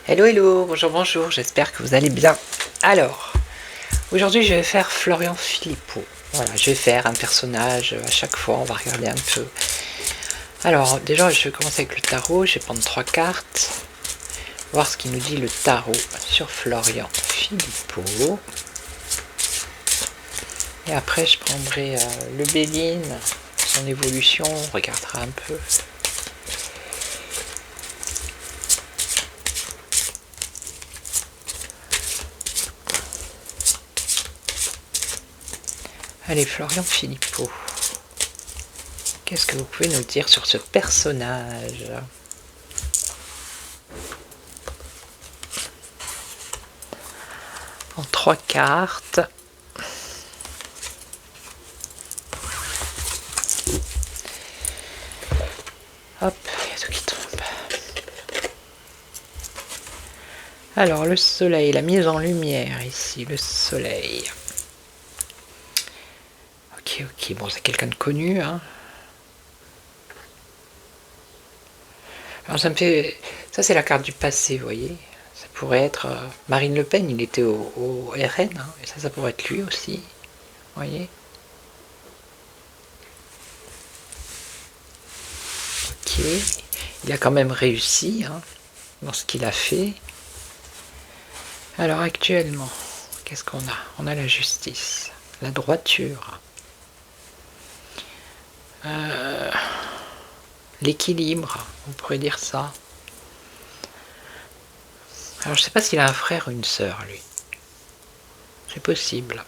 Hello, hello, bonjour, bonjour, j'espère que vous allez bien. Alors, aujourd'hui je vais faire Florian Philippot. Voilà, je vais faire un personnage à chaque fois, on va regarder un peu. Alors, déjà je vais commencer avec le tarot, je vais prendre 3 cartes, voir ce qu'il nous dit le tarot sur Florian Philippot. Et après je prendrai le Béline, son évolution, on regardera un peu. Allez, Florian Philippot. Qu'est-ce que vous pouvez nous dire sur ce personnage ? En 3 cartes. Hop, il y a tout qui tombe. Alors, le soleil, la mise en lumière ici, le soleil. Ok, ok, bon, c'est quelqu'un de connu, hein. Alors, ça me fait... Ça, c'est la carte du passé, vous voyez. Ça pourrait être Marine Le Pen, il était au RN, hein, et ça pourrait être lui aussi, vous voyez. Ok, il a quand même réussi, hein, dans ce qu'il a fait. Alors, actuellement, qu'est-ce qu'on a? On a la justice, la droiture. L'équilibre, on pourrait dire ça. Alors je sais pas s'il a un frère ou une sœur, lui. C'est possible.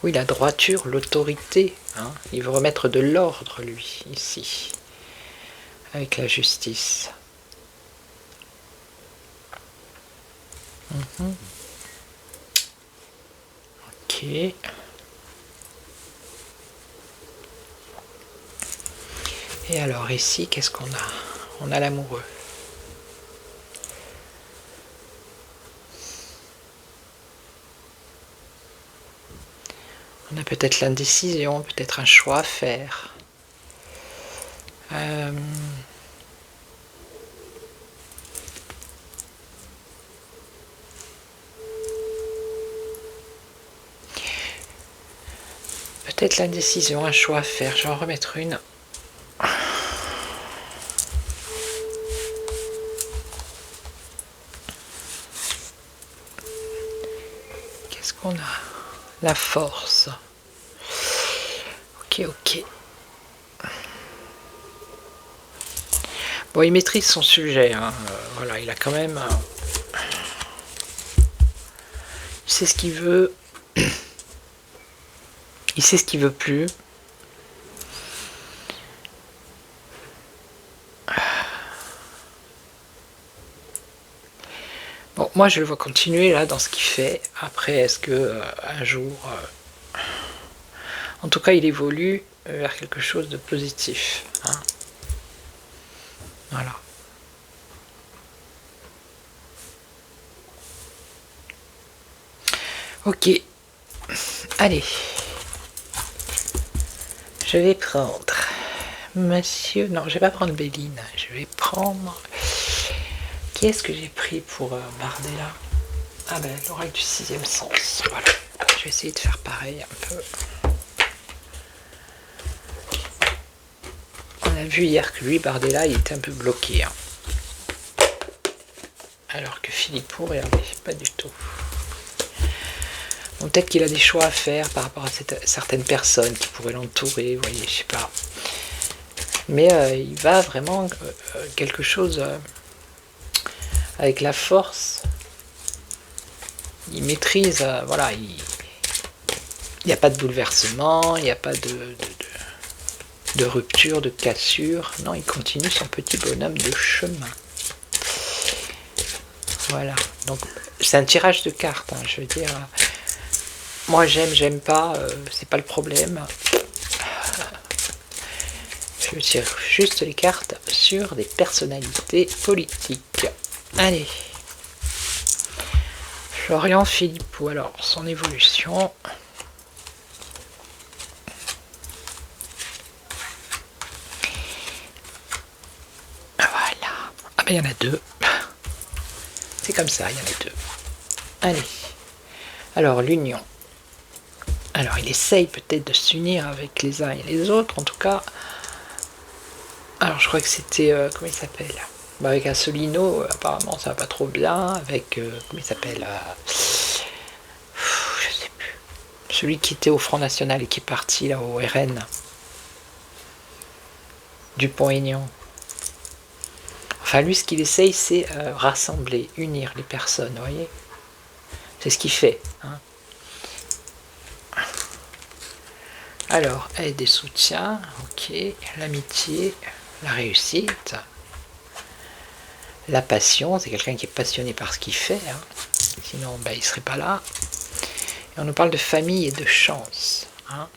Oui, la droiture, l'autorité. Hein. Il veut remettre de l'ordre, lui, ici. Avec la justice. Ok. Et alors ici, qu'est-ce qu'on a? On a l'amoureux. On a peut-être l'indécision, peut-être un choix à faire. Peut-être l'indécision, un choix à faire. Je vais en remettre une. Qu'est-ce qu'on a? La force. Ok, ok. Bon, il maîtrise son sujet. Hein. Voilà, il a quand même... il sait ce qu'il veut. Il sait ce qu'il veut plus. Bon, moi je le vois continuer là dans ce qu'il fait. Après, est-ce que un jour... En tout cas, il évolue vers quelque chose de positif. Hein. Voilà. Ok. Allez. Je vais prendre... Monsieur... Non, je vais pas prendre Béline. Je vais prendre... Qui est-ce que j'ai pris pour Bardella? Ah ben, l'oracle du 6e sens. Voilà. Je vais essayer de faire pareil un peu. On a vu hier que lui, Bardella, il était un peu bloqué. Hein. Alors que Philippot, regardez, pas du tout. Bon, peut-être qu'il a des choix à faire par rapport à certaines personnes qui pourraient l'entourer, vous voyez, je sais pas. Mais il va vraiment quelque chose avec la force. Il maîtrise, voilà, il n'y a pas de bouleversement, il n'y a pas de rupture, de cassure. Non, il continue son petit bonhomme de chemin. Voilà, donc c'est un tirage de cartes, hein, je veux dire. Moi j'aime pas, c'est pas le problème. Je tire juste les cartes sur des personnalités politiques. Allez. Florian Philippot, alors son évolution. Il y en a deux. C'est comme ça, il y en a deux. Allez. Alors, l'union. Alors, il essaye peut-être de s'unir avec les uns et les autres, en tout cas. Alors, je crois que c'était... comment il s'appelle? Bah, avec Asselineau, apparemment, ça va pas trop bien. Avec... comment il s'appelle? Je sais plus. Celui qui était au Front National et qui est parti, là, au RN. Dupont-Aignan. Enfin, lui, ce qu'il essaye, c'est rassembler, unir les personnes, vous voyez? C'est ce qu'il fait. Hein. Alors, aide et soutien, ok. L'amitié, la réussite. La passion, c'est quelqu'un qui est passionné par ce qu'il fait. Hein. Sinon, ben, il ne serait pas là. Et on nous parle de famille et de chance. Hein.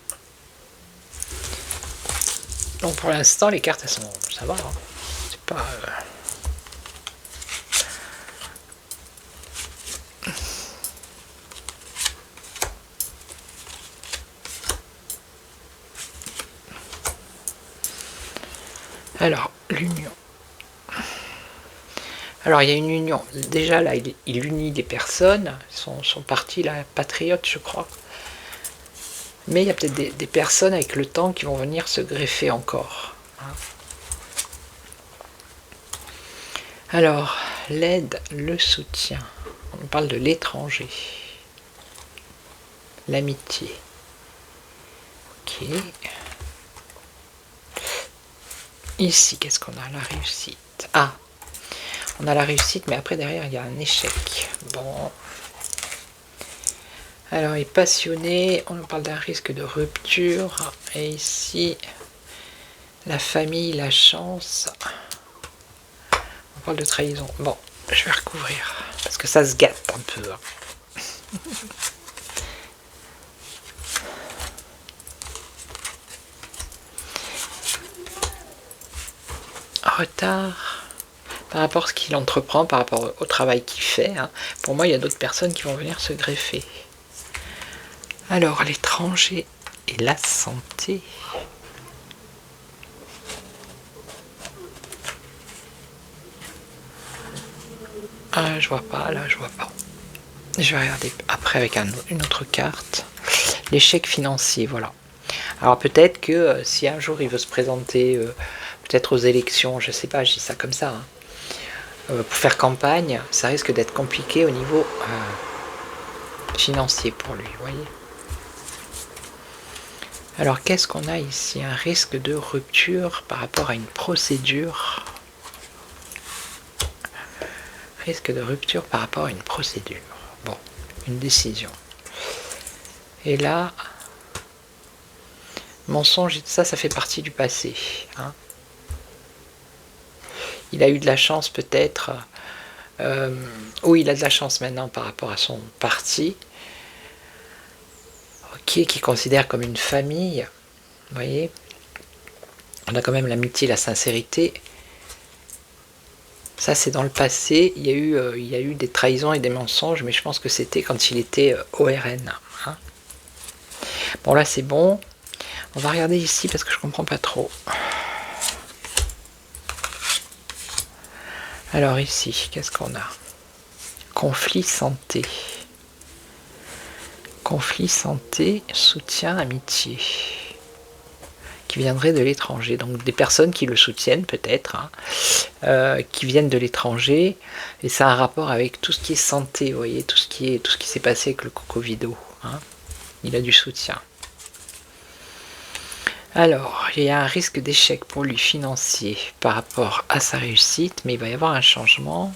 Donc, pour l'instant, les cartes, elles sont... ça va. Hein. C'est pas... Alors, l'union. Alors, il y a une union. Déjà, là, il unit les personnes. Son parti, là, patriote, je crois. Mais il y a peut-être des personnes avec le temps qui vont venir se greffer encore. Hein. Alors, l'aide, le soutien. On parle de l'étranger. L'amitié. Ok. Ici, qu'est-ce qu'on a? La réussite. Ah, on a la réussite, mais après, derrière, il y a un échec. Bon. Alors, il est passionné. On nous parle d'un risque de rupture. Et ici, la famille, la chance. On parle de trahison. Bon, je vais recouvrir. Parce que ça se gâte un peu. Retard par rapport à ce qu'il entreprend, par rapport au travail qu'il fait. Hein. Pour moi, il y a d'autres personnes qui vont venir se greffer. Alors, l'étranger et la santé. Ah, je vois pas, là, je vois pas. Je vais regarder après avec une autre carte. L'échec financier, voilà. Alors peut-être que si un jour il veut se présenter, peut-être aux élections, je sais pas, je dis ça comme ça, hein, pour faire campagne, ça risque d'être compliqué au niveau financier pour lui, vous voyez. Alors qu'est-ce qu'on a ici? Un risque de rupture par rapport à une procédure. Risque de rupture par rapport à une procédure. Bon, une décision. Et là, mensonge et tout ça, ça fait partie du passé. Hein. Il a eu de la chance peut-être, ou il a de la chance maintenant par rapport à son parti, ok, qui considère comme une famille, vous voyez. On a quand même l'amitié, la sincérité. Ça, c'est dans le passé. Il y a eu des trahisons et des mensonges, mais je pense que c'était quand il était au RN. Hein. Bon, là, c'est bon. On va regarder ici parce que je comprends pas trop. Alors ici, qu'est-ce qu'on a? Conflit santé. Conflit santé, soutien, amitié. Qui viendrait de l'étranger. Donc des personnes qui le soutiennent peut-être, hein, qui viennent de l'étranger. Et ça a un rapport avec tout ce qui est santé, vous voyez, tout ce qui s'est passé avec le Cocovido. Hein. Il a du soutien. Alors, il y a un risque d'échec pour lui financier par rapport à sa réussite, mais il va y avoir un changement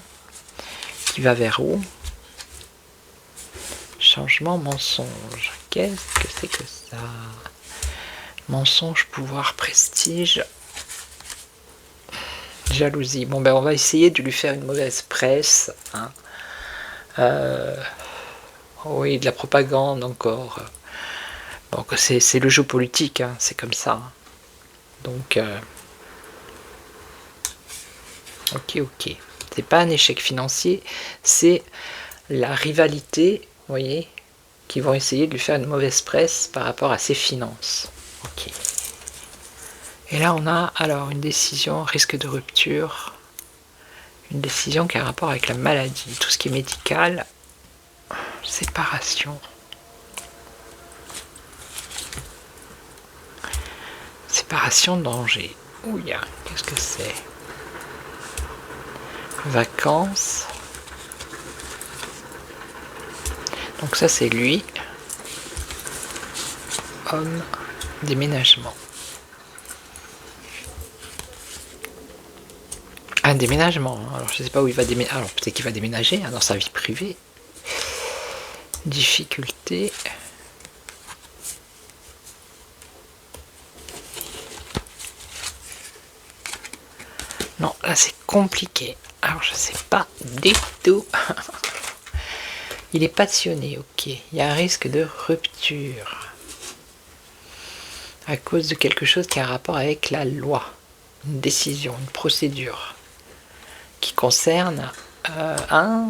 qui va vers où? Changement, mensonge. Qu'est-ce que c'est que ça? Mensonge, pouvoir, prestige, jalousie. Bon, ben on va essayer de lui faire une mauvaise presse. Hein. Oui, de la propagande encore. Donc c'est le jeu politique, hein, c'est comme ça. Hein. Donc, ok. C'est pas un échec financier, c'est la rivalité, vous voyez, qui vont essayer de lui faire une mauvaise presse par rapport à ses finances. Ok. Et là, on a alors une décision, risque de rupture, Une décision qui a un rapport avec la maladie. Tout ce qui est médical. Séparation. Séparation, danger. Ouya, qu'est-ce que c'est? Vacances. Donc ça c'est lui. Homme. Déménagement. Un déménagement. Alors je sais pas où il va déménager. Alors peut-être qu'il va déménager dans sa vie privée. Difficulté. Non, là c'est compliqué. Alors je sais pas du tout. Il est passionné, ok. Il y a un risque de rupture. À cause de quelque chose qui a un rapport avec la loi. Une décision, une procédure. Qui concerne un...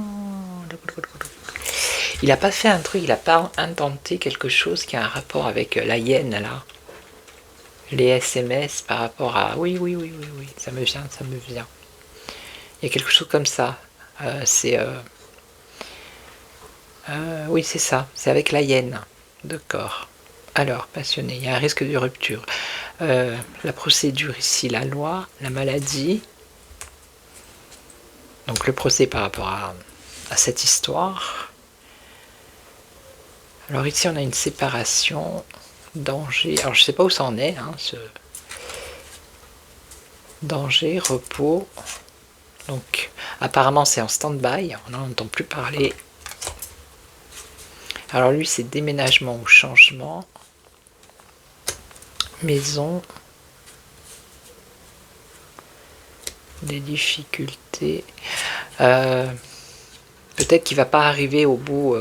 Il n'a pas fait un truc, il n'a pas intenté quelque chose qui a un rapport avec la hyène là. Les SMS par rapport à... Oui, ça me vient. Il y a quelque chose comme ça. Oui, c'est ça, c'est avec la hyène. D'accord. Alors, passionné, il y a un risque de rupture. La procédure ici, la loi, la maladie. Donc le procès par rapport à cette histoire. Alors ici, on a une séparation, danger. Alors je ne sais pas où ça en est, ce danger, repos. Donc apparemment, c'est en stand-by, on n'en entend plus parler. Alors lui, c'est déménagement ou changement. Maison. Des difficultés. Peut-être qu'il ne va pas arriver au bout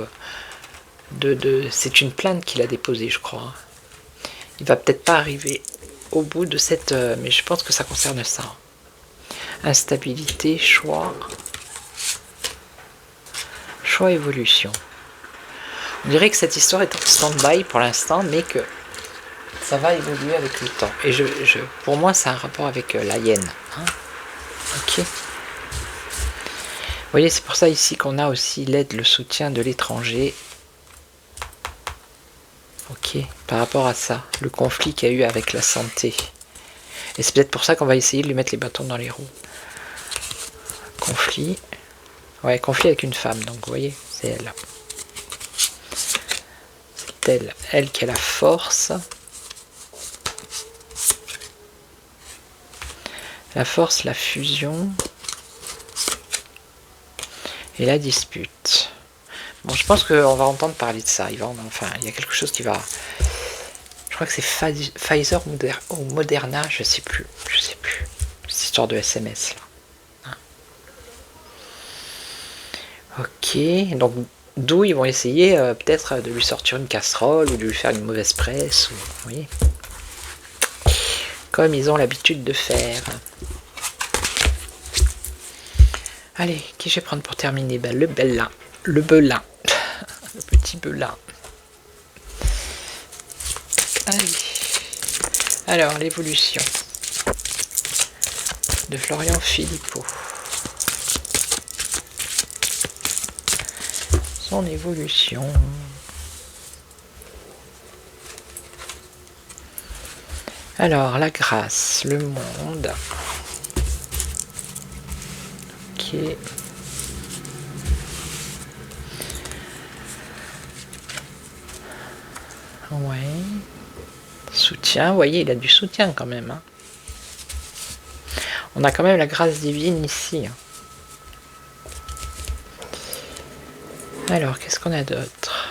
c'est une plainte qu'il a déposée, je crois. Il va peut-être pas arriver au bout de cette... mais je pense que ça concerne ça. Instabilité, choix. Choix, évolution. On dirait que cette histoire est en stand-by pour l'instant, mais que ça va évoluer avec le temps. Et pour moi, ça a un rapport avec la hyène. Ok. Vous voyez, c'est pour ça ici qu'on a aussi l'aide, le soutien de l'étranger. Ok, par rapport à ça, le conflit qu'il y a eu avec la santé. Et c'est peut-être pour ça qu'on va essayer de lui mettre les bâtons dans les roues. Conflit. Ouais, conflit avec une femme, donc vous voyez, c'est elle. C'est elle qui a la force. La force, la fusion. Et la dispute. Bon, je pense qu'on va entendre parler de ça. Il y a quelque chose qui va... Je crois que c'est Pfizer ou Moderna, je sais plus. Cette histoire de SMS là. Ok, donc d'où ils vont essayer peut-être de lui sortir une casserole ou de lui faire une mauvaise presse. Vous voyez, comme ils ont l'habitude de faire. Allez, qui je vais prendre pour terminer? Le belin. Le belin. Le petit belin. Allez. Alors, l'évolution de Florian Philippot. Son évolution. Alors, la grâce, le monde. Ok. Ouais. Soutien, vous voyez, il a du soutien quand même. On a quand même la grâce divine ici. Alors, qu'est-ce qu'on a d'autre?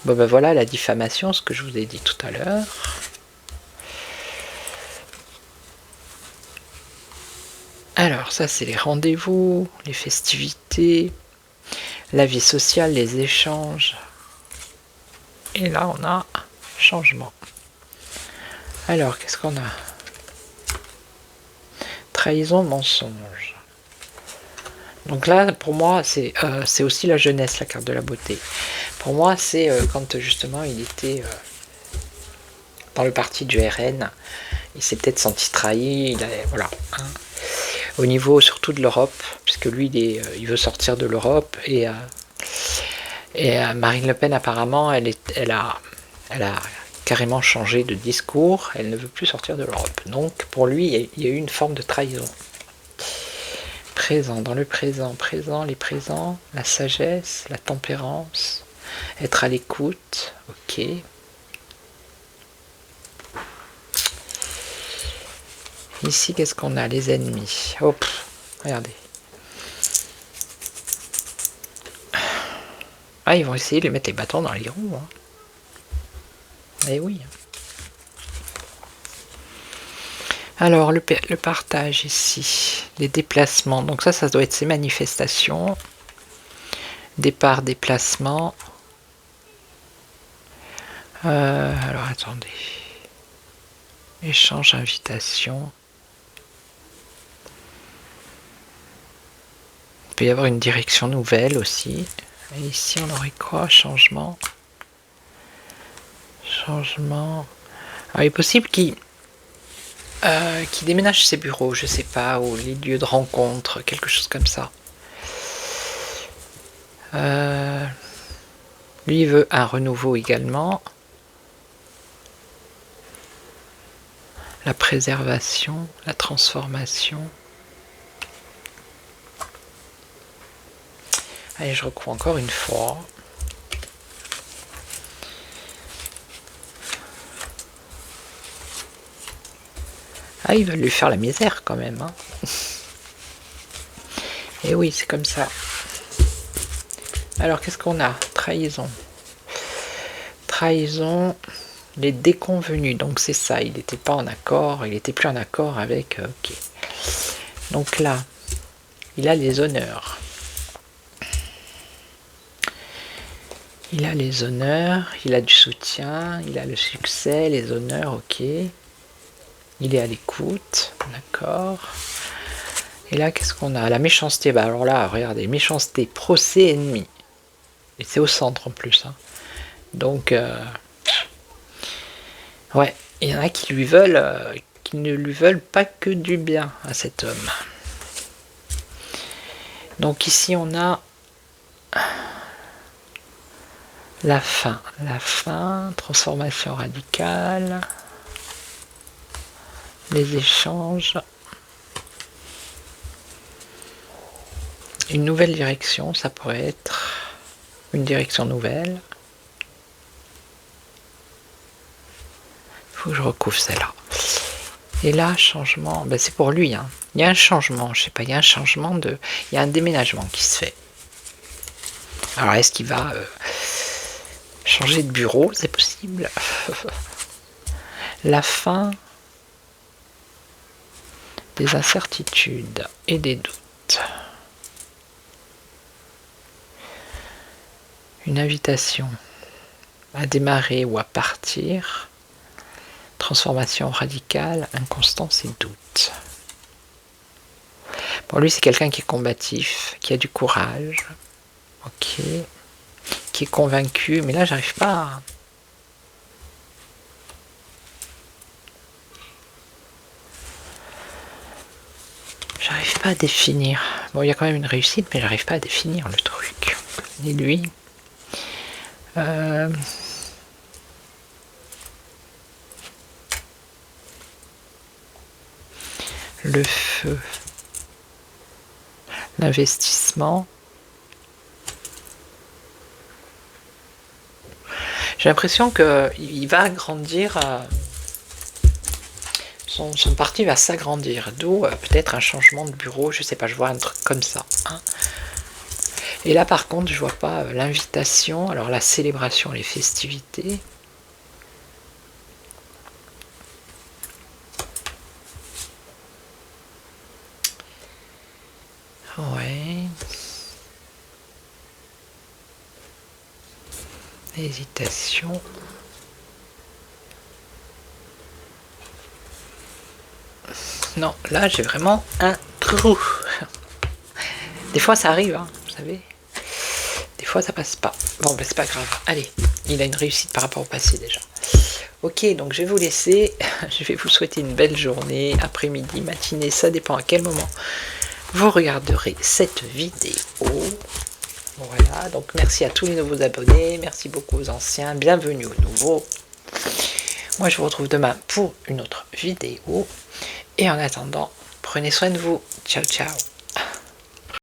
Bon ben voilà, la diffamation, ce que je vous ai dit tout à l'heure. Alors, ça c'est les rendez-vous, les festivités, la vie sociale, les échanges. Et là, on a changement. Alors, qu'est-ce qu'on a? Trahison, mensonge. Donc là, pour moi, c'est aussi la jeunesse, la carte de la beauté. Pour moi, c'est quand justement il était dans le parti du RN, il s'est peut-être senti trahi, voilà. au niveau surtout de l'Europe, puisque lui il veut sortir de l'Europe, et Marine Le Pen apparemment elle a carrément changé de discours, elle ne veut plus sortir de l'Europe. Donc pour lui il y a eu une forme de trahison. Présent, dans le présent, les présents, la sagesse, la tempérance, être à l'écoute, ok. Ici, qu'est-ce qu'on a? Les ennemis. Hop, regardez. Ah, ils vont essayer de lui mettre les bâtons dans les roues. Hein. Eh oui. Alors, le partage ici, les déplacements. Donc ça doit être ces manifestations. Départ, déplacement. Alors, attendez. Échange, invitation. Il peut y avoir une direction nouvelle aussi. Et ici, on aurait quoi? Changement. Changement. Alors, il est possible qu'il déménage ses bureaux, je sais pas, ou les lieux de rencontre, quelque chose comme ça. Lui, il veut un renouveau également. La préservation, la transformation. Allez, je recours encore une fois. Ah, ils veulent lui faire la misère quand même. Hein. Et oui, c'est comme ça. Alors, qu'est-ce qu'on a? Trahison. Trahison, les déconvenus. Donc, c'est ça, il n'était pas en accord, il n'était plus en accord avec... ok. Donc là, il a les honneurs. Il a les honneurs, il a du soutien, il a le succès, les honneurs, ok. Il est à l'écoute, d'accord. Et là, qu'est-ce qu'on a? La méchanceté. Bah alors là, regardez, méchanceté, procès, ennemi. Et c'est au centre en plus. Hein. Donc, ouais, il y en a qui lui veulent, qui ne lui veulent pas que du bien à cet homme. Donc ici, on a la fin, transformation radicale, les échanges, une nouvelle direction, ça pourrait être une direction nouvelle. Il faut que je recouvre celle-là. Et là, changement, ben c'est pour lui. Hein. Il y a un changement, je sais pas, il y a un changement il y a un déménagement qui se fait. Alors, est-ce qu'il va changer de bureau? C'est possible. La fin des incertitudes et des doutes. Une invitation à démarrer ou à partir. Transformation radicale, inconstance et doute. Pour lui, c'est quelqu'un qui est combatif, qui a du courage, ok, qui est convaincu, mais là, j'arrive pas à définir. Bon, il y a quand même une réussite, mais j'arrive pas à définir le truc. Et lui, le feu, l'investissement. J'ai l'impression qu'il va grandir, son parti va s'agrandir, d'où peut-être un changement de bureau, je sais pas, je vois un truc comme ça. Hein. Et là par contre, je vois pas l'invitation, alors la célébration, les festivités. Ouais. Hésitation. Non, là j'ai vraiment un trou. Des fois ça arrive, hein, vous savez. Des fois ça passe pas. Bon, ben c'est pas grave. Allez, il a une réussite par rapport au passé déjà. Ok, donc je vais vous laisser. Je vais vous souhaiter une belle journée, après-midi, matinée, ça dépend à quel moment vous regarderez cette vidéo. Voilà, donc merci à tous les nouveaux abonnés, merci beaucoup aux anciens, bienvenue aux nouveaux. Moi je vous retrouve demain pour une autre vidéo, et en attendant, prenez soin de vous, ciao ciao.